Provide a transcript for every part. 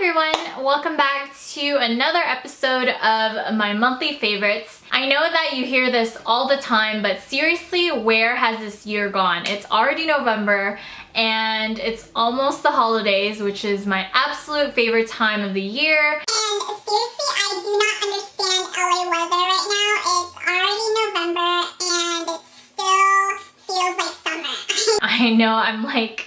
everyone, welcome back to another episode of my monthly favorites. I know that you hear this all the time, but seriously, where has this year gone? It's already November and it's almost the holidays, which is my absolute favorite time of the year. And seriously, I do not understand LA weather right now. It's already November and it still feels like summer. I know, I'm like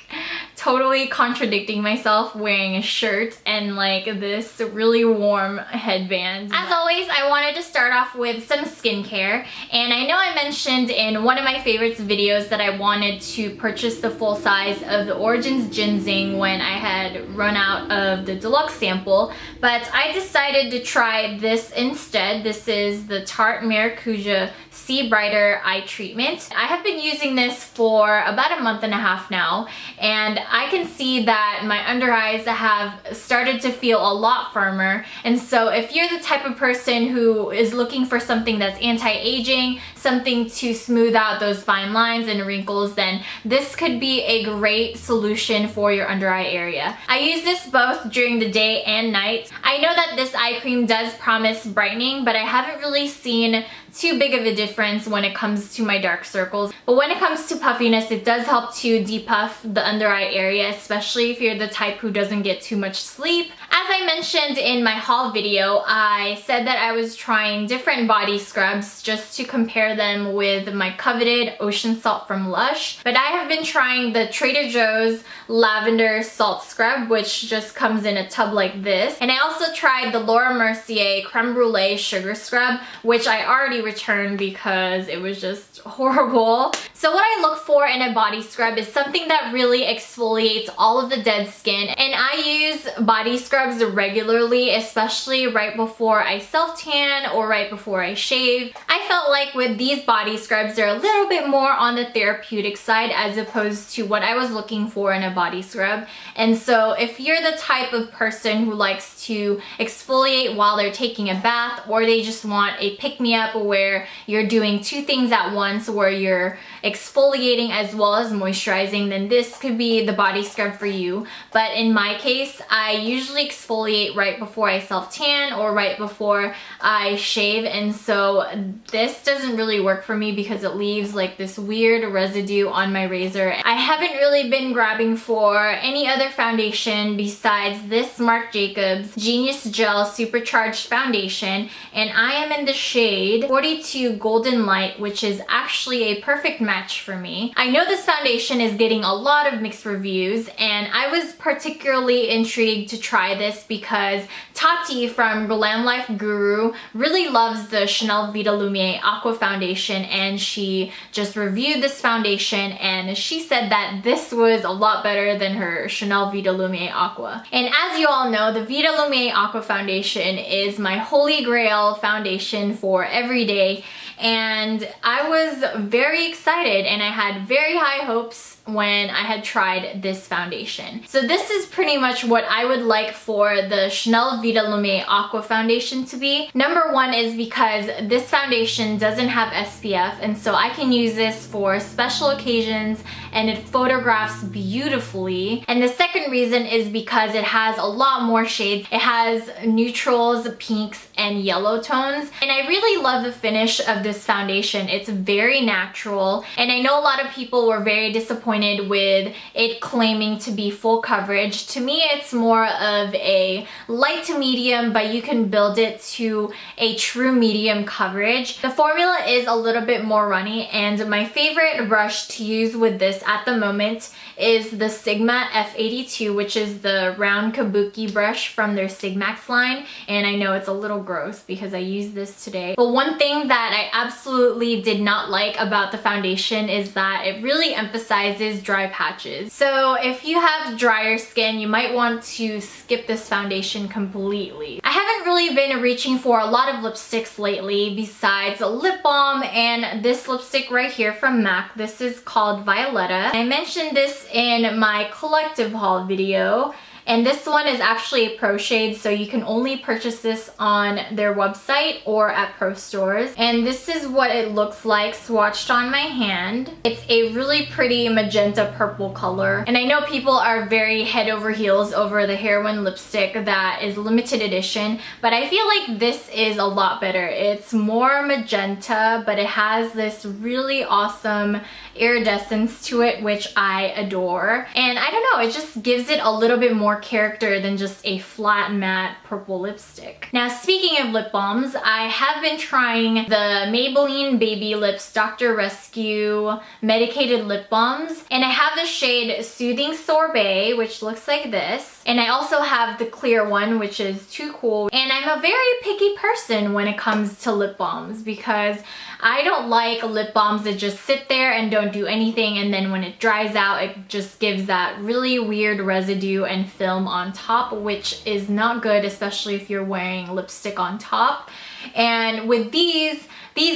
totally contradicting myself wearing a shirt and like this really warm headband. As always, I wanted to start off with some skincare, and I know I mentioned in one of my favorites videos that I wanted to purchase the full size of the Origins Ginseng when I had run out of the deluxe sample, but I decided to try this instead. This is the Tarte Maracuja See Brighter Eye Treatment. I have been using this for about a month and a half now, and I can see that my under eyes have started to feel a lot firmer. And so if you're the type of person who is looking for something that's anti-aging, something to smooth out those fine lines and wrinkles, then this could be a great solution for your under eye area. I use this both during the day and night. I know that this eye cream does promise brightening, but I haven't really seen too big of a difference when it comes to my dark circles. But when it comes to puffiness, it does help to depuff the under eye area, especially if you're the type who doesn't get too much sleep. As I mentioned in my haul video, I said that I was trying different body scrubs just to compare them with my coveted Ocean Salt from Lush. But I have been trying the Trader Joe's Lavender Salt Scrub, which just comes in a tub like this. And I also tried the Mercier Creme Brulee Sugar Scrub, which I already returned because it was just horrible. So what I look for in a body scrub is something that really exfoliates all of the dead skin. And I use body scrubs regularly, especially right before I self-tan or right before I shave. I felt like with these body scrubs, they're a little bit more on the therapeutic side as opposed to what I was looking for in a body scrub. And so if you're the type of person who likes to exfoliate while they're taking a bath, or they just want a pick-me-up where you're doing two things at once, where you're exfoliating as well as moisturizing, then this could be the body scrub for you. But in my case, I usually exfoliate right before I self-tan or right before I shave, and so this doesn't really work for me because it leaves like this weird residue on my razor. I haven't really been grabbing for any other foundation besides this Marc Jacobs Genius Gel Supercharged foundation, and I am in the shade 42 Golden Light, which is actually a perfect match for me. I know this foundation is getting a lot of mixed reviews, and I was particularly intrigued to try this because Tarte from Glam Life Guru really loves the Chanel Vita Lumiere Aqua foundation, and she just reviewed this foundation and she said that this was a lot better than her Chanel Vita Lumiere Aqua. And as you all know, the Vita Lumiere Aqua foundation is my holy grail foundation for every day, and I was very excited and I had very high hopes when I had tried this foundation. So this is pretty much what I would like for the Chanel Vita Lumiere Aqua foundation to be. Number one is because this foundation doesn't have SPF, and so I can use this for special occasions and it photographs beautifully. And the second reason is because it has a lot more shades. It has neutrals, pinks, and yellow tones. And I really love the finish of this foundation. It's very natural, and I know a lot of people were very disappointed with it claiming to be full coverage. To me, it's more of a light to medium, but you can build it to a true medium coverage. The formula is a little bit more runny, and my favorite brush to use with this at the moment is the Sigma F82, which is the round kabuki brush from their Sigmax line. And I know it's a little gross because I used this today. But one thing that I absolutely did not like about the foundation is that it really emphasizes dry patches. So if you have drier skin, you might want to skip this foundation completely. I haven't really been reaching for a lot of lipsticks lately besides a lip balm and this lipstick right here from MAC. This is called Violetta. I mentioned this in my collective haul video, And this one is actually a pro shade, so you can only purchase this on their website or at pro stores. And this is what it looks like swatched on my hand. It's a really pretty magenta purple color. And I know people are very head over heels over the Heroine lipstick that is limited edition, but I feel like this is a lot better. It's more magenta, but it has this really awesome iridescence to it, which I adore. And I don't know, it just gives it a little bit more character than just a flat matte purple lipstick. Now, speaking of lip balms, I have been trying the Maybelline Baby Lips Dr. Rescue medicated lip balms, and I have the shade Soothing Sorbet, which looks like this, and I also have the clear one, which is Too Cool. And I'm a very picky person when it comes to lip balms because I don't like lip balms that just sit there and don't do anything, and then when it dries out it just gives that really weird residue and film on top, which is not good, especially if you're wearing lipstick on top. And with these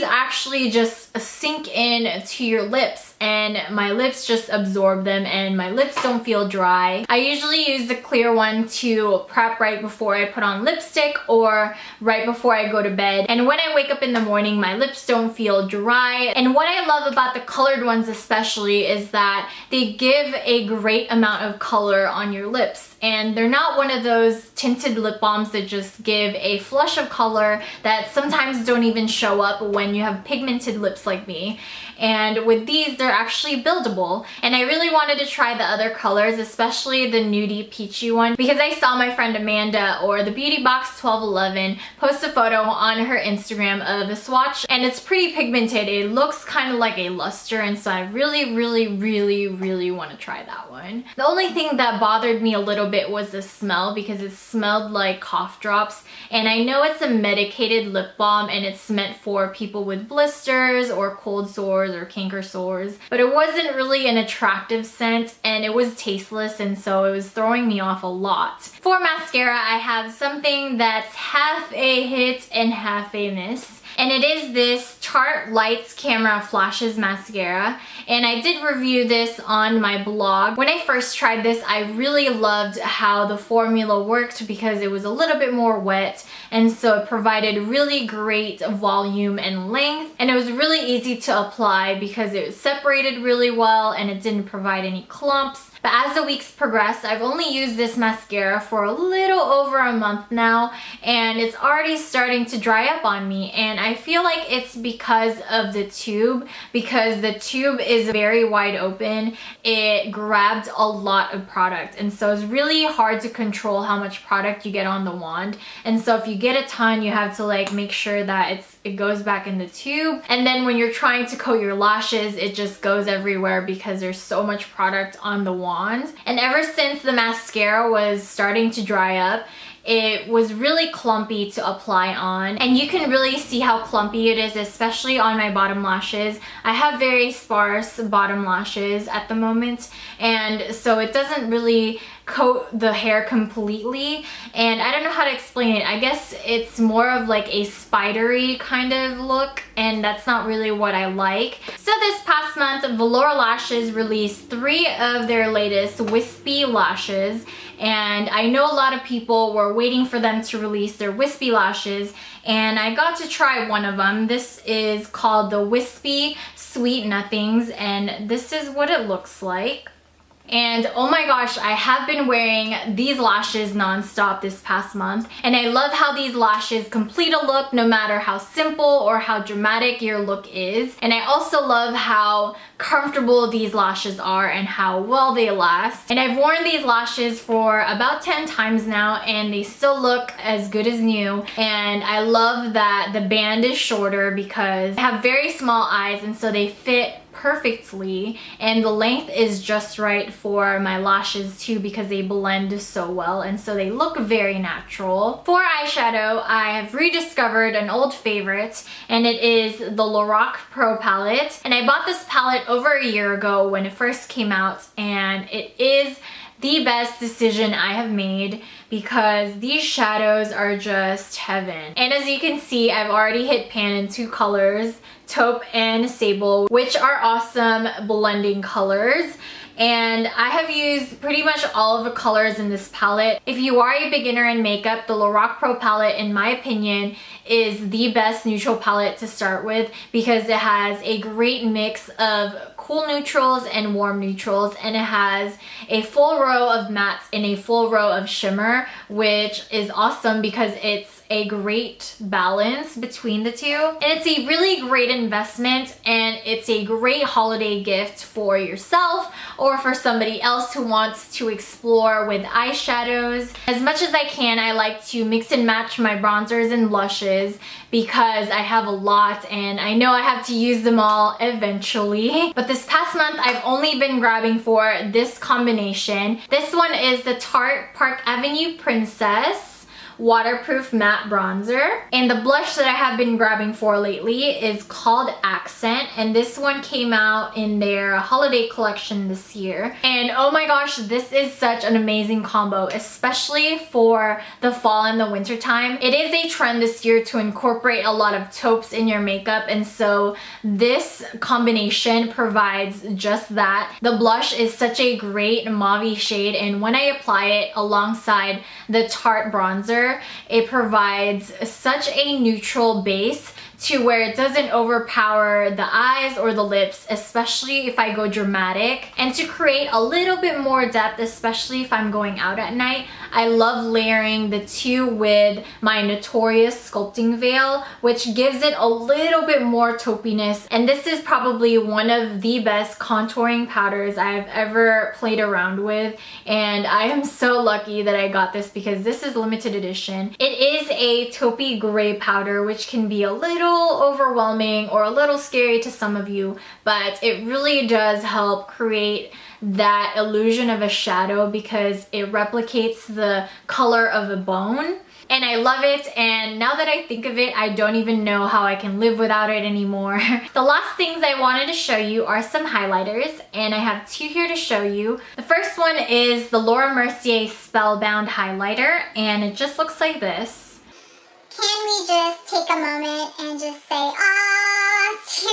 actually just sink in to your lips, and my lips just absorb them and my lips don't feel dry. I usually use the clear one to prep right before I put on lipstick or right before I go to bed. And when I wake up in the morning, my lips don't feel dry. And what I love about the colored ones especially is that they give a great amount of color on your lips. And they're not one of those tinted lip balms that just give a flush of color that sometimes don't even show up when you have pigmented lips like me. And with these, they're actually buildable. And I really wanted to try the other colors, especially the nudie peachy one, because I saw my friend Amanda, or the Beauty Box 1211, post a photo on her Instagram of a swatch, and it's pretty pigmented. It looks kind of like a luster, and so I really want to try that one. The only thing that bothered me a little bit was the smell, because it smelled like cough drops. And I know it's a medicated lip balm and it's meant for people with blisters or cold sores or canker sores, but it wasn't really an attractive scent and it was tasteless, and so it was throwing me off a lot. For mascara, I have something that's half a hit and half a miss. And it is this Tarte Lights Camera Flashes mascara, and I did review this on my blog. When I first tried this, I really loved how the formula worked because it was a little bit more wet, and so it provided really great volume and length, and it was really easy to apply because it separated really well and it didn't provide any clumps. But as the weeks progressed, I've only used this mascara for a little over a month now, and it's already starting to dry up on me. And I feel like it's because of the tube, because the tube is very wide open. It grabbed a lot of product, and so it's really hard to control how much product you get on the wand. And so if you get a ton, you have to like make sure that it goes back in the tube. And then when you're trying to coat your lashes, it just goes everywhere because there's so much product on the wand. And ever since the mascara was starting to dry up, it was really clumpy to apply on, and you can really see how clumpy it is, especially on my bottom lashes. I have very sparse bottom lashes at the moment, and so it doesn't really coat the hair completely, and I don't know how to explain it. I guess it's more of like a spidery kind of look, and that's not really what I like. So this past month, Velour Lashes released 3 of their latest Whispie lashes, and I know a lot of people were waiting for them to release their Whispie lashes, and I got to try one of them. This is called the Whispie Sweet Nothings, and this is what it looks like. And oh my gosh, I have been wearing these lashes non-stop this past month, and I love how these lashes complete a look no matter how simple or how dramatic your look is. And I also love how comfortable these lashes are and how well they last. And I've worn these lashes for about 10 times now, and they still look as good as new. And I love that the band is shorter because I have very small eyes, and so they fit perfectly, and the length is just right for my lashes too because they blend so well, and so they look very natural. For eyeshadow, I have rediscovered an old favorite, and it is the Lorac Pro Palette. And I bought this palette over a year ago when it first came out, and it is the best decision I have made because these shadows are just heaven. And as you can see, I've already hit pan in 2 colors, taupe and sable, which are awesome blending colors. and I have used pretty much all of the colors in this palette. If you are a beginner in makeup, the Lorac Pro Palette, in my opinion, is the best neutral palette to start with because it has a great mix of cool neutrals and warm neutrals, and it has a full row of mattes and a full row of shimmer, which is awesome because it's a great balance between the two. And it's a really great investment, and it's a great holiday gift for yourself or for somebody else who wants to explore with eyeshadows. As much as I can, I like to mix and match my bronzers and blushes because I have a lot and I know I have to use them all eventually. But this past month, I've only been grabbing for this combination. This one is the Tarte Park Avenue Princess Waterproof Matte Bronzer, and the blush that I have been grabbing for lately is called Accent, and this one came out in their holiday collection this year. And oh my gosh, this is such an amazing combo, especially for the fall and the winter time. It is a trend this year to incorporate a lot of taupes in your makeup, and so this combination provides just that. The blush is such a great mauve shade, and when I apply it alongside the Tarte bronzer, it provides such a neutral base to where it doesn't overpower the eyes or the lips, especially if I go dramatic. And to create a little bit more depth, especially if I'm going out at night, I love layering the two with my Notorious sculpting veil, which gives it a little bit more taupiness. And this is probably one of the best contouring powders I've ever played around with, and I am so lucky that I got this because this is limited edition. It is a taupey gray powder, which can be a little overwhelming or a little scary to some of you, but it really does help create that illusion of a shadow because it replicates the color of a bone. And I love it, and now that I think of it, I don't even know how I can live without it anymore. The last things I wanted to show you are some highlighters, and I have two here to show you. The first one is the Laura Mercier Spellbound highlighter, and it just looks like this. Can we just take a moment and just say, ah, to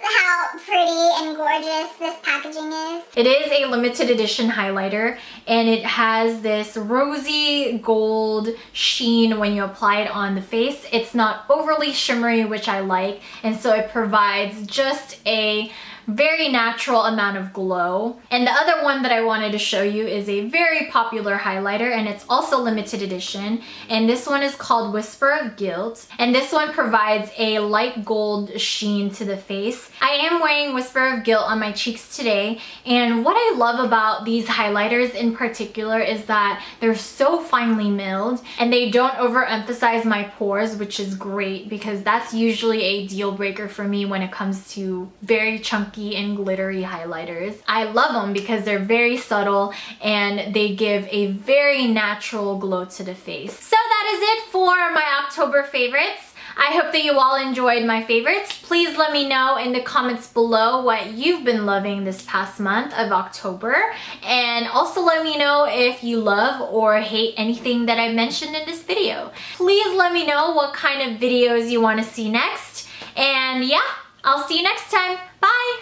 how pretty and gorgeous this packaging is? It is a limited edition highlighter, and it has this rosy gold sheen when you apply it on the face. It's not overly shimmery, which I like, and so it provides just a very natural amount of glow. And the other one that I wanted to show you is a very popular highlighter, and it's also limited edition, and this one is called Whisper of Gilt, and this one provides a light gold sheen to the face. I am wearing Whisper of Gilt on my cheeks today, and what I love about these highlighters in particular is that they're so finely milled and they don't overemphasize my pores, which is great because that's usually a deal breaker for me when it comes to very chunky and glittery highlighters. I love them because they're very subtle and they give a very natural glow to the face. So that is it for my October favorites. I hope that you all enjoyed my favorites. Please let me know in the comments below what you've been loving this past month of October, and also let me know if you love or hate anything that I mentioned in this video. Please let me know what kind of videos you want to see next, and yeah, I'll see you next time. Bye!